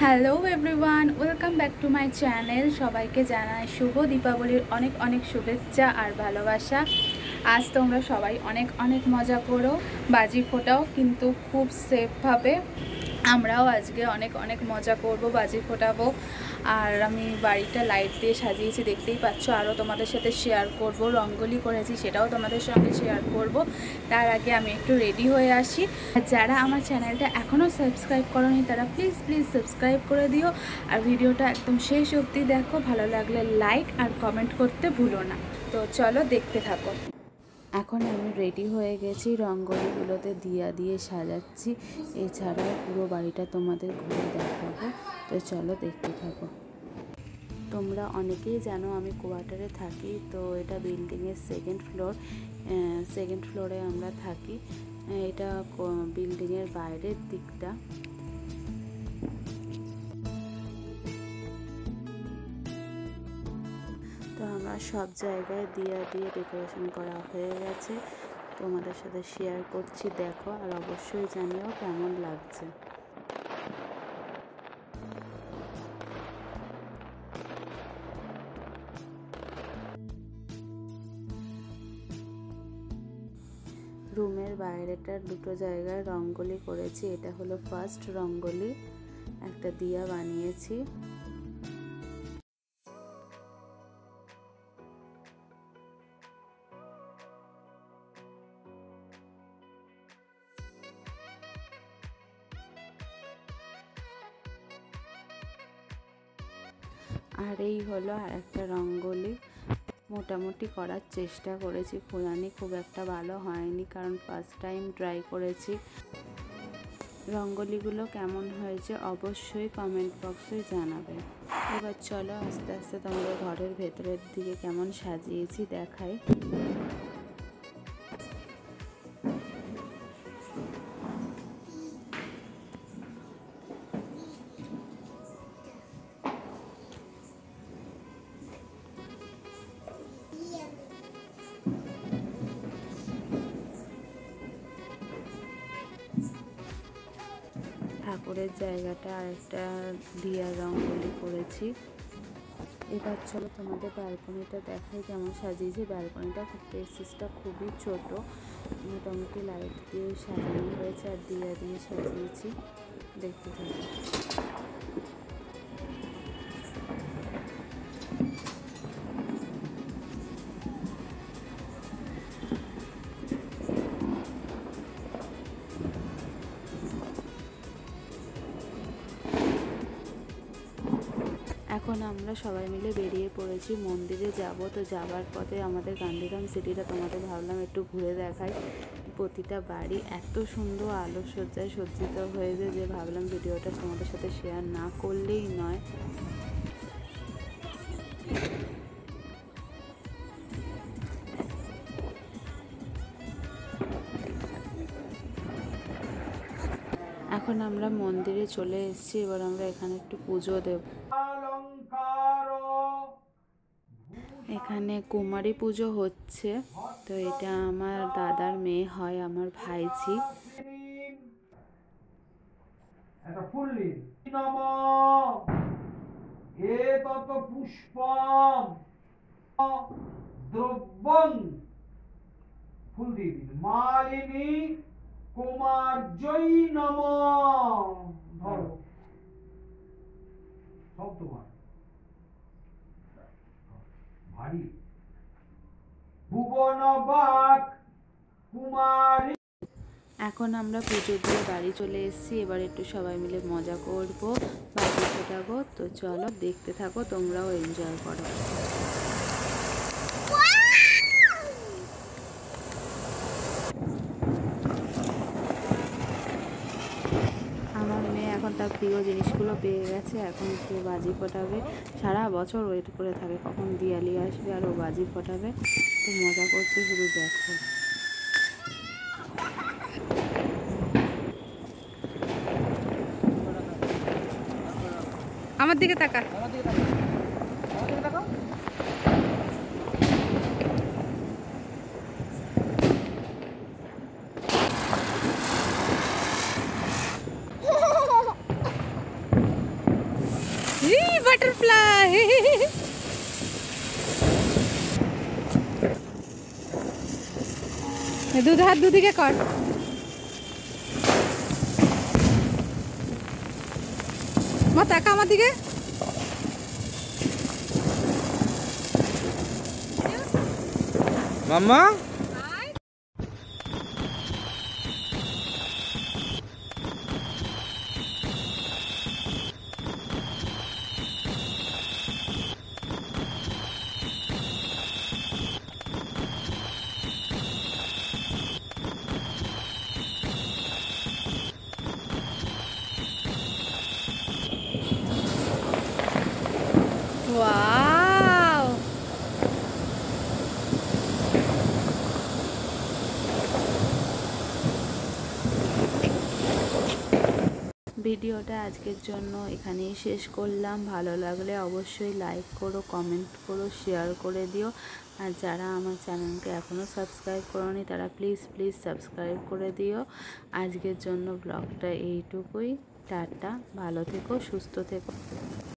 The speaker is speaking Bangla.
Hello everyone, welcome back to my channel. সবাইকে জানাই শুভ দীপাবলির অনেক অনেক শুভেচ্ছা আর ভালোবাসা। আজ তোমরা সবাই অনেক অনেক মজা করো, বাজি ফোটাও কিন্তু খুব সেফভাবে। আমরাও আজকে অনেক অনেক মজা করব, বাজি ফোটাবো। আর আমি বাড়িটা লাইট দিয়ে সাজিয়েছি, দেখতেই পাচ্ছ। আরও তোমাদের সাথে শেয়ার করব, রঙ্গোলি করেছি সেটাও তোমাদের সঙ্গে শেয়ার করব। তার আগে আমি একটু রেডি হয়ে আসি। যারা আমার চ্যানেলটা এখনও সাবস্ক্রাইব করোনি তারা প্লিজ প্লিজ সাবস্ক্রাইব করে দিও। আর ভিডিওটা একদম শেষ অবধি দেখো, ভালো লাগলে লাইক আর কমেন্ট করতে ভুলো না। তো চলো দেখতে থাকো। এখন আমি রেডি হয়ে গেছি, রঙ্গোলিগুলোতে দিয়া দিয়ে সাজাচ্ছি। এছাড়াও পুরো বাড়িটা তোমাদের ঘুরে দেখাবো। তো চলো দেখতে থাকো। তোমরা অনেকেই জানো আমি কোয়ার্টারে থাকি, তো এটা বিল্ডিংয়ের সেকেন্ড ফ্লোরে আমরা থাকি। এটা বিল্ডিংয়ের বাইরের দিকটা। তো আমরা সব জায়গায় দিয়া দিয়ে ডেকোরেশন করা হয়ে গেছে, তোমাদের সাথে শেয়ার করছি, দেখো আর অবশ্যই জানিও কেমন লাগছে। রুমের বাইরেটার দুটো জায়গায় রঙ্গোলি করেছি। এটা হলো ফার্স্ট রঙ্গোলি, একটা দিয়া বানিয়েছি। আর এই হলো আর একটা রঙ্গোলি। মোটামুটি করার চেষ্টা করেছি, জানি খুব একটা ভালো হয়নি, কারণ ফার্স্ট টাইম ট্রাই করেছি। রঙ্গোলিগুলো কেমন হয়েছে অবশ্যই কমেন্ট বক্সে জানাবে। এবার চলো আস্তে আস্তে তোমাদের ঘরের ভেতরের দিকে কেমন সাজিয়েছি দেখাই। ঠাকুরের জায়গাটা আর একটা দিয়া রঙ্গোলি করেছি। এবার চলো তোমাদের ব্যালকনিটা দেখাই কেমন সাজিয়েছি। ব্যালকনিটা স্পেসটা খুবই ছোট, মোটামুটি লাইট দিয়ে সাজানো হয়েছে আর দিয়া দিয়ে সাজিয়েছি, দেখতে থাকি। এখন আমরা সবাই মিলে বেরিয়ে পড়েছি, মন্দিরে যাব। তো যাবার পথে আমাদের গান্ধীধাম সিটিটা তোমাদের ভাবলাম একটু ঘুরে দেখাই। প্রতিটা বাড়ি এত সুন্দর আলোকসজ্জায় সজ্জিত হয়েছে যে ভাবলাম ভিডিওটা তোমাদের সাথে শেয়ার না করলেই নয়। এখন আমরা মন্দিরে চলে এসেছি, এবার আমরা এখানে একটু পুজো দেব। এখানে কুমারী পুজো হচ্ছে, তো এটা আমার দাদার মেয়ে হয়, আমার ভাইঝি। দ্রব্যং ফুল দিয়ে দিন মালিনী কুমার্যই নমঃ। ধরো সব তোমার ভারী ভুবনবাক কুমারী। এখন আমরা পুজো দিয়ে বাড়ি চলে এসেছি, এবার একটু সবাই মিলে মজা করব, বাজি ফোটাবো। তো চলো দেখতে থাকো, তোমরাও এনজয় করো। আমার মেয়ে এখন তার প্রিয় জিনিসগুলো পেয়ে গেছে, এখন সে বাজি ফোটাবে। সারা বছর ওয়েট করে থাকে কখন দিয়ালি আসবে আর ও বাজি ফোটাবে। তো মজা করছে, শুধু দেখো। আমার দিকে তাকা। দুধ হাত দুদিকে কর। মা তাকা আমার দিকে। মাম্মা ওয়াও, ভিডিওটা আজকের জন্য এখানেই শেষ করলাম। ভালো লাগলে অবশ্যই লাইক করো, কমেন্ট করো, শেয়ার করে দিও। আর যারা আমার চ্যানেলকে এখনও সাবস্ক্রাইব করোনি তারা প্লিজ সাবস্ক্রাইব করে দিও। আজকের জন্য ব্লগটা এইটুকুই। টাটা, ভালো থেকো, সুস্থ থেকো।